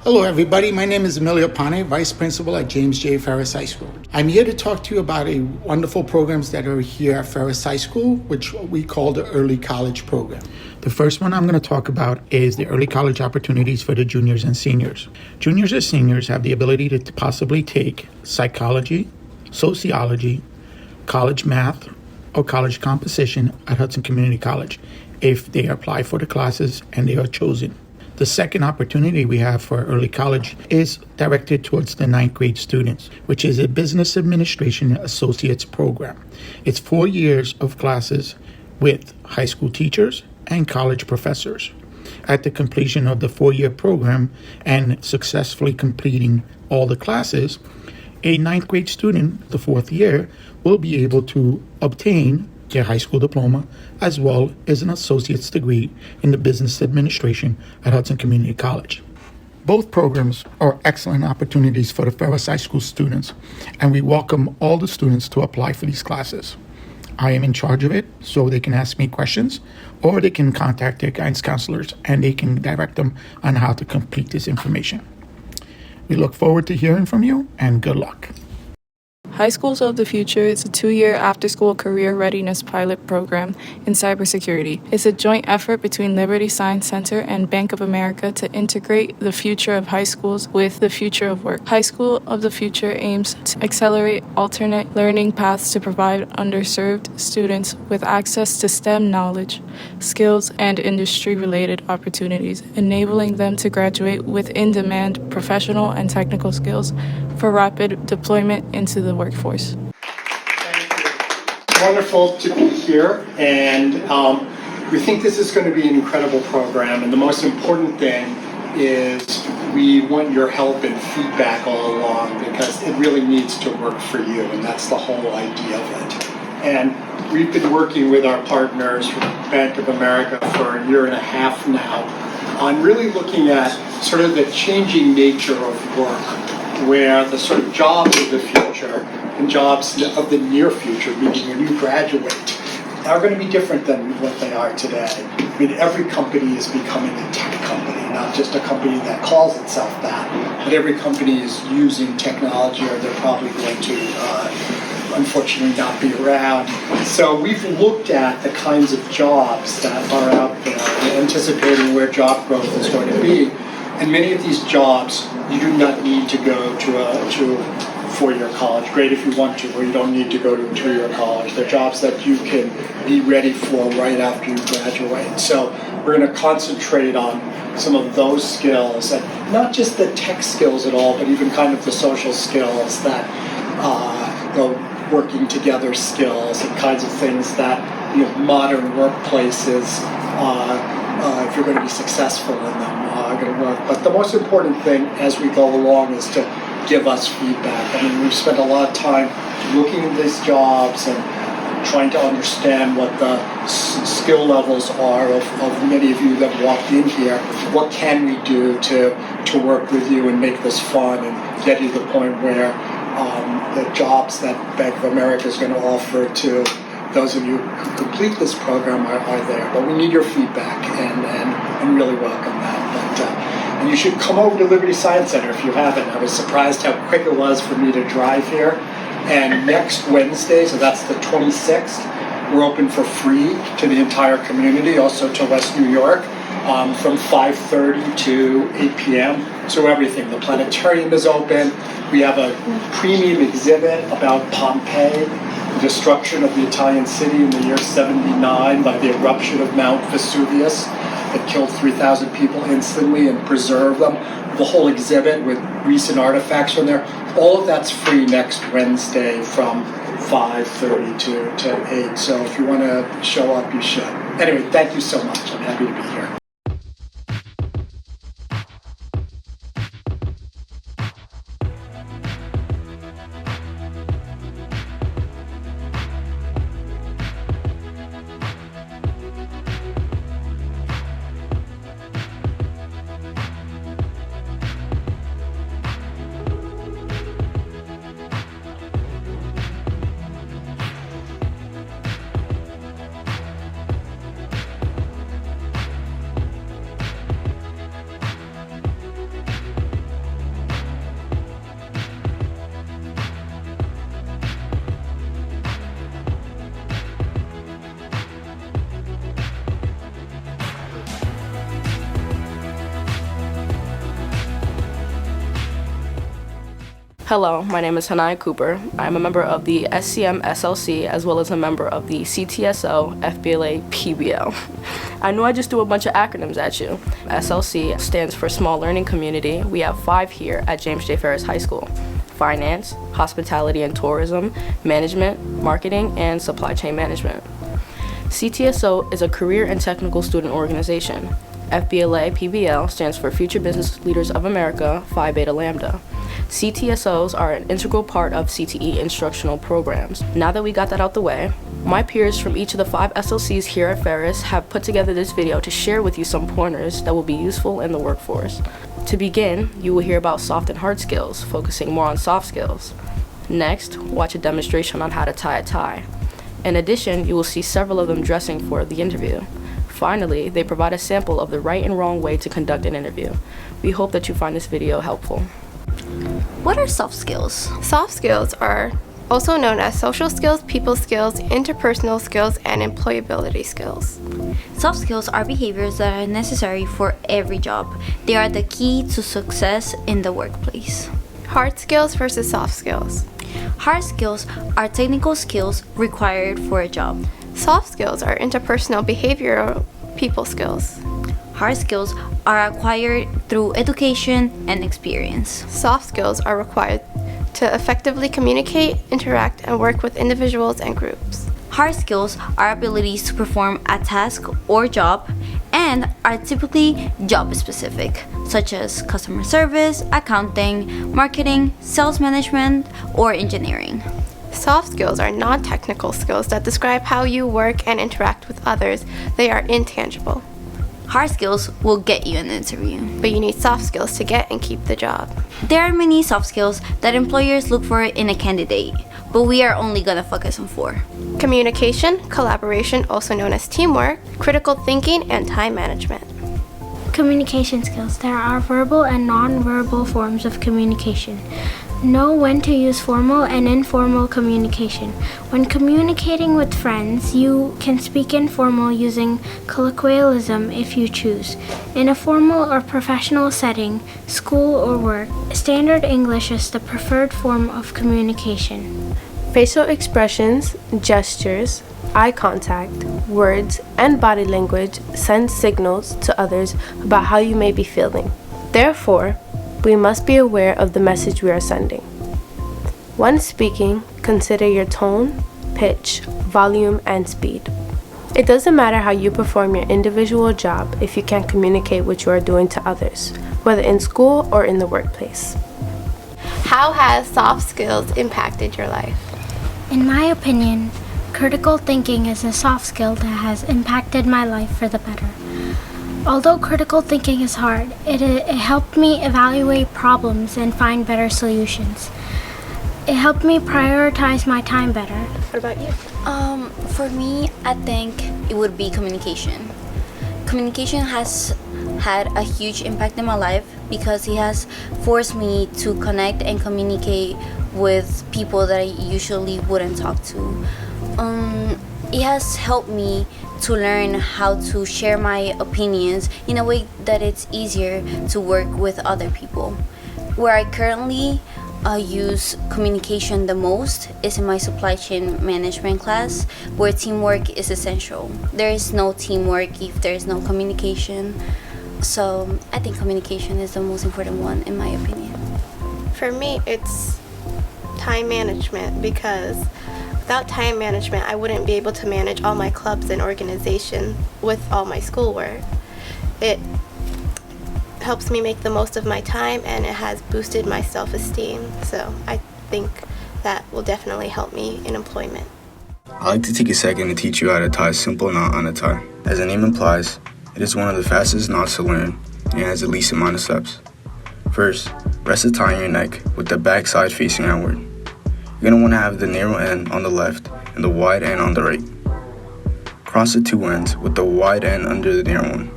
Hello, everybody. My name is Emilio Pane, Vice Principal at James J. Ferris High School. I'm here to talk to you about a wonderful programs that are here at Ferris High School, which we call the Early College Program. The first one I'm going to talk about is the early college opportunities for the juniors and seniors. Juniors and seniors have the ability to possibly take psychology, sociology, college math, or college composition at Hudson Community College if they apply for the classes and they are chosen. The second opportunity we have for early college is directed towards the 9th grade students, which is a Business Administration Associates program. It's 4 years of classes with high school teachers and college professors. At the completion of the 4-year program and successfully completing all the classes, a 9th grade student, the 4th year, will be able to obtain their high school diploma, as well as an associate's degree in the business administration at Hudson Community College. Both programs are excellent opportunities for the Ferris High School students, and we welcome all the students to apply for these classes. I am in charge of it, so they can ask me questions, or they can contact their guidance counselors, and they can direct them on how to complete this information. We look forward to hearing from you, and good luck. High Schools of the Future is a 2-year after-school career readiness pilot program in cybersecurity. It's a joint effort between Liberty Science Center and Bank of America to integrate the future of high schools with the future of work. High School of the Future aims to accelerate alternate learning paths to provide underserved students with access to STEM knowledge, skills, and industry-related opportunities, enabling them to graduate with in-demand professional and technical skills for rapid deployment into the workforce. Thank you. Wonderful to be here, and we think this is going to be an incredible program, and the most important thing is we want your help and feedback all along, because it really needs to work for you, and that's the whole idea of it. And we've been working with our partners from Bank of America for 1.5 years now on really looking at sort of the changing nature of work, where the sort of jobs of the future and jobs of the near future, meaning when you graduate, are going to be different than what they are today. I mean, every company is becoming a tech company, not just a company that calls itself that, but every company is using technology, or they're probably going to, unfortunately, not be around. So we've looked at the kinds of jobs that are out there, anticipating where job growth is going to be. And many of these jobs, you do not need to go to a 4-year college. Great if you want to, or you don't need to go to a 2-year college. They're jobs that you can be ready for right after you graduate. So we're going to concentrate on some of those skills, and not just the tech skills at all, but even kind of the social skills, that working together skills, and kinds of things that modern workplaces, if you're going to be successful in them, are going to work. But the most important thing as we go along is to give us feedback. I mean, we've spent a lot of time looking at these jobs and trying to understand what the skill levels are of many of you that walked in here. What can we do to work with you and make this fun and get you to the point where the jobs that Bank of America is going to offer to those of you who complete this program are there. But we need your feedback, and really welcome that. And you should come over to Liberty Science Center if you haven't. I was surprised how quick it was for me to drive here. And next Wednesday, so that's the 26th, we're open for free to the entire community, also to West New York, from 5:30 to 8 p.m. So everything. The planetarium is open. We have a premium exhibit about Pompeii, the destruction of the Italian city in the year 79 by the eruption of Mount Vesuvius that killed 3,000 people instantly and preserved them. The whole exhibit with recent artifacts from there. All of that's free next Wednesday from 5:30 to 8. So if you want to show up, you should. Anyway, thank you so much. I'm happy to be here. Hello, my name is Hanaya Cooper. I'm a member of the SCM SLC as well as a member of the CTSO FBLA PBL. I know I just threw a bunch of acronyms at you. SLC stands for Small Learning Community. We have 5 here at James J. Ferris High School: Finance, Hospitality and Tourism, Management, Marketing, and Supply Chain Management. CTSO is a career and technical student organization. FBLA PBL stands for Future Business Leaders of America, Phi Beta Lambda. CTSOs are an integral part of CTE instructional programs. Now that we got that out the way, my peers from each of the 5 SLCs here at Ferris have put together this video to share with you some pointers that will be useful in the workforce. To begin, you will hear about soft and hard skills, focusing more on soft skills. Next, watch a demonstration on how to tie a tie. In addition, you will see several of them dressing for the interview. Finally, they provide a sample of the right and wrong way to conduct an interview. We hope that you find this video helpful. What are soft skills? Soft skills are also known as social skills, people skills, interpersonal skills, and employability skills. Soft skills are behaviors that are necessary for every job. They are the key to success in the workplace. Hard skills versus soft skills. Hard skills are technical skills required for a job. Soft skills are interpersonal behavioral people skills. Hard skills are acquired through education and experience. Soft skills are required to effectively communicate, interact, and work with individuals and groups. Hard skills are abilities to perform a task or job and are typically job specific, such as customer service, accounting, marketing, sales management, or engineering. Soft skills are non-technical skills that describe how you work and interact with others. They are intangible. Hard skills will get you an interview, but you need soft skills to get and keep the job. There are many soft skills that employers look for in a candidate, but we are only gonna focus on 4. Communication, collaboration, also known as teamwork, critical thinking, and time management. Communication skills. There are verbal and non-verbal forms of communication. Know when to use formal and informal communication. When communicating with friends, you can speak informal using colloquialism if you choose. In a formal or professional setting, school or work, standard English is the preferred form of communication. Facial expressions, gestures, eye contact, words, and body language send signals to others about how you may be feeling. Therefore, we must be aware of the message we are sending. When speaking, consider your tone, pitch, volume, and speed. It doesn't matter how you perform your individual job if you can't communicate what you are doing to others, whether in school or in the workplace. How has soft skills impacted your life? In my opinion, critical thinking is a soft skill that has impacted my life for the better. Although critical thinking is hard, it helped me evaluate problems and find better solutions. It helped me prioritize my time better. What about you? For me, I think it would be communication. Communication has had a huge impact in my life because it has forced me to connect and communicate with people that I usually wouldn't talk to. It has helped me to learn how to share my opinions in a way that it's easier to work with other people. Where I currently use communication the most is in my supply chain management class, where teamwork is essential. There is no teamwork if there is no communication. So I think communication is the most important one in my opinion. For me, it's time management, because without time management, I wouldn't be able to manage all my clubs and organization with all my schoolwork. It helps me make the most of my time, and it has boosted my self-esteem. So I think that will definitely help me in employment. I'd like to take a second to teach you how to tie a simple knot on a tie. As the name implies, it is one of the fastest knots to learn and has the least amount of steps. First, rest the tie on your neck with the back side facing outward. You're going to want to have the narrow end on the left and the wide end on the right. Cross the 2 ends with the wide end under the narrow one.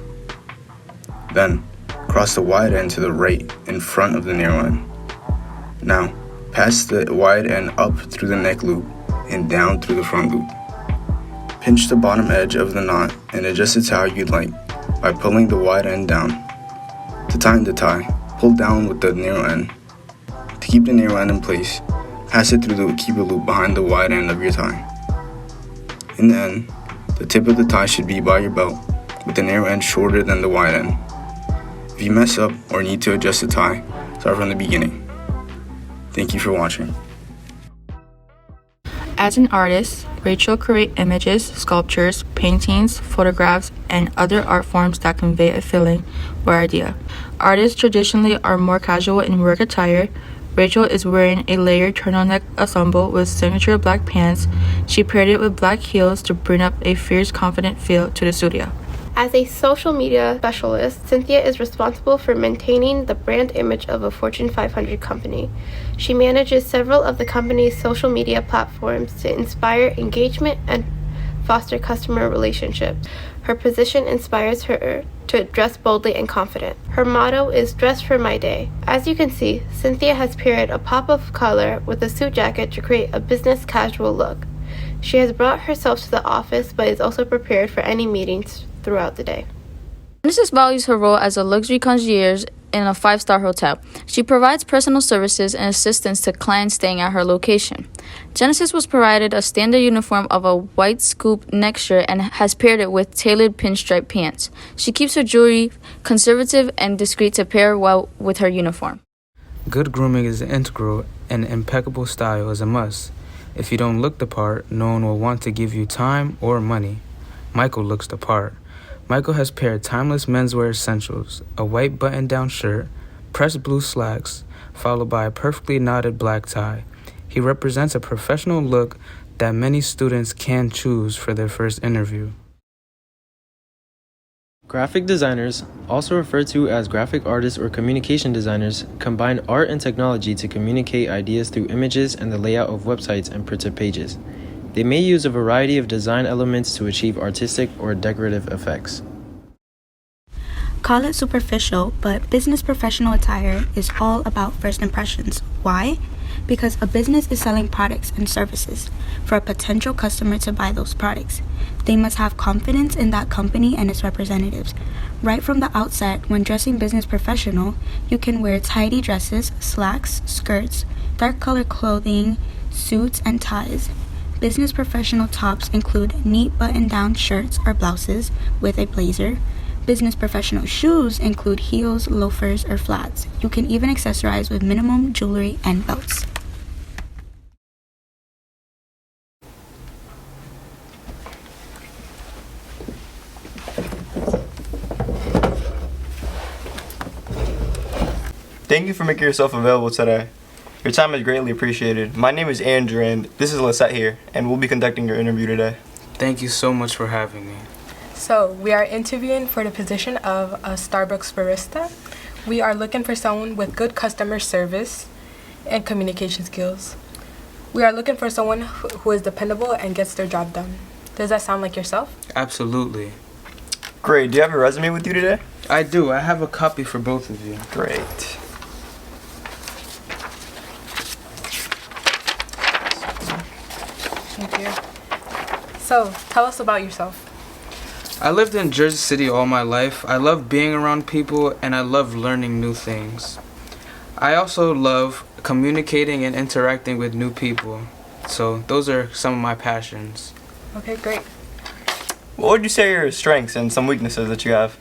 Then, cross the wide end to the right in front of the narrow end. Now, pass the wide end up through the neck loop and down through the front loop. Pinch the bottom edge of the knot and adjust it to how you'd like by pulling the wide end down. To tighten the tie, pull down with the narrow end. To keep the narrow end in place, pass it through the keeper loop behind the wide end of your tie. In the end, the tip of the tie should be by your belt, with the narrow end shorter than the wide end. If you mess up or need to adjust the tie, start from the beginning. Thank you for watching. As an artist, Rachel creates images, sculptures, paintings, photographs, and other art forms that convey a feeling or idea. Artists traditionally are more casual in work attire. Rachel is wearing a layered turtleneck ensemble with signature black pants. She paired it with black heels to bring up a fierce, confident feel to the studio. As a social media specialist, Cynthia is responsible for maintaining the brand image of a Fortune 500 company. She manages several of the company's social media platforms to inspire engagement and foster customer relationships. Her position inspires her to dress boldly and confident. Her motto is "Dress for my day." As you can see, Cynthia has paired a pop of color with a suit jacket to create a business casual look. She has brought herself to the office but is also prepared for any meetings throughout the day. Genesis values her role as a luxury concierge in a 5-star hotel. She provides personal services and assistance to clients staying at her location. Genesis was provided a standard uniform of a white scoop neck shirt and has paired it with tailored pinstripe pants. She keeps her jewelry conservative and discreet to pair well with her uniform. Good grooming is integral and impeccable style is a must. If you don't look the part, no one will want to give you time or money. Michael looks the part. Michael has paired timeless menswear essentials, a white button-down shirt, pressed blue slacks, followed by a perfectly knotted black tie. He represents a professional look that many students can choose for their first interview. Graphic designers, also referred to as graphic artists or communication designers, combine art and technology to communicate ideas through images and the layout of websites and printed pages. They may use a variety of design elements to achieve artistic or decorative effects. Call it superficial, but business professional attire is all about first impressions. Why? Because a business is selling products and services for a potential customer to buy those products. They must have confidence in that company and its representatives. Right from the outset, when dressing business professional, you can wear tidy dresses, slacks, skirts, dark colored clothing, suits, and ties. Business professional tops include neat button-down shirts or blouses with a blazer. Business professional shoes include heels, loafers, or flats. You can even accessorize with minimum jewelry and belts. Thank you for making yourself available today. Your time is greatly appreciated. My name is Andrew, and this is Lisette here, and we'll be conducting your interview today. Thank you so much for having me. So, we are interviewing for the position of a Starbucks barista. We are looking for someone with good customer service and communication skills. We are looking for someone who is dependable and gets their job done. Does that sound like yourself? Absolutely. Great. Do you have your resume with you today? I do. I have a copy for both of you. Great. Thank you. So, tell us about yourself. I lived in Jersey City all my life. I love being around people and I love learning new things. I also love communicating and interacting with new people. So those are some of my passions. Okay, great. What would you say are your strengths and some weaknesses that you have?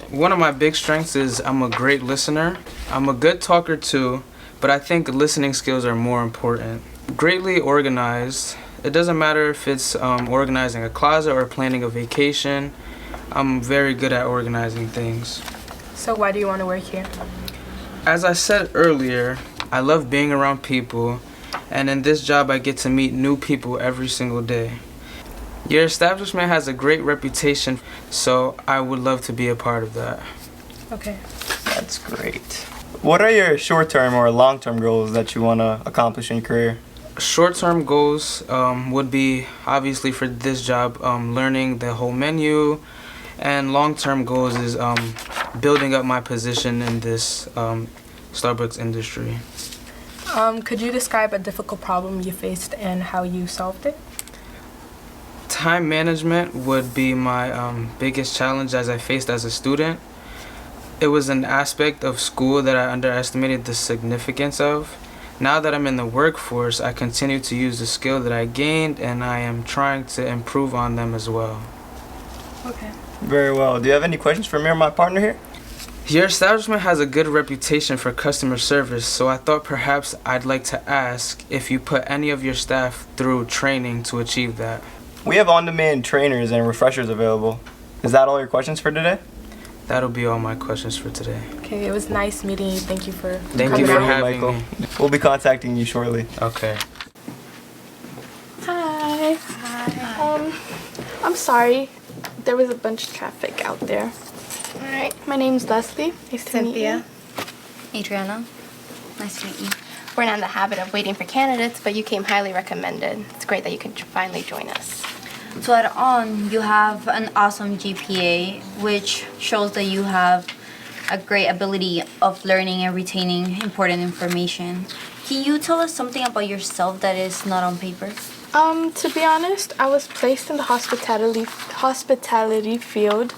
One of my big strengths is I'm a great listener. I'm a good talker too, but I think listening skills are more important. Greatly organized. It doesn't matter if it's organizing a closet or planning a vacation. I'm very good at organizing things. So why do you want to work here? As I said earlier, I love being around people, and in this job I get to meet new people every single day. Your establishment has a great reputation, so I would love to be a part of that. Okay. That's great. What are your short-term or long-term goals that you want to accomplish in your career? Short-term goals would be, obviously for this job, learning the whole menu, and long-term goals is building up my position in this Starbucks industry. Could you describe a difficult problem you faced and how you solved it? Time management would be my biggest challenge as I faced as a student. It was an aspect of school that I underestimated the significance of. Now that I'm in the workforce, I continue to use the skill that I gained, and I am trying to improve on them as well. Okay. Very well. Do you have any questions for me or my partner here? Your establishment has a good reputation for customer service, so I thought perhaps I'd like to ask if you put any of your staff through training to achieve that. We have on-demand trainers and refreshers available. Is that all your questions for today? That'll be all my questions for today. Okay, it was nice meeting you. Thank you for Thank you for coming out. having me. We'll be contacting you shortly. Okay. Hi. I'm sorry. There was a bunch of traffic out there. All right. My name's Leslie. Nice to meet you. Adriana, nice to meet you. We're not in the habit of waiting for candidates, but you came highly recommended. It's great that you could finally join us. To add on, you have an awesome GPA, which shows that you have a great ability of learning and retaining important information. Can you tell us something about yourself that is not on paper? To be honest, I was placed in the hospitality field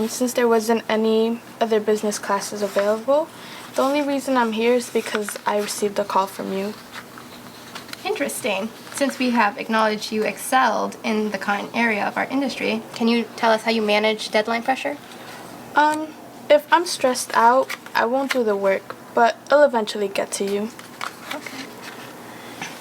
since there wasn't any other business classes available. The only reason I'm here is because I received a call from you. Interesting. Since we have acknowledged you excelled in the current area of our industry, can you tell us how you manage deadline pressure? If I'm stressed out, I won't do the work, but I'll eventually get to you.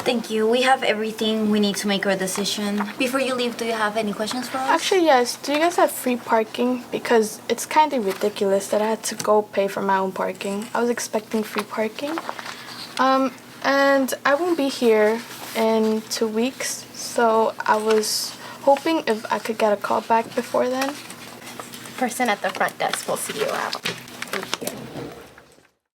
Thank you. We have everything we need to make our decision. Before you leave, do you have any questions for us? Actually, yes. Do you guys have free parking? Because it's kind of ridiculous that I had to go pay for my own parking. I was expecting free parking. And I won't be here in 2 weeks, so I was hoping if I could get a call back before then. The person at the front desk will see you out.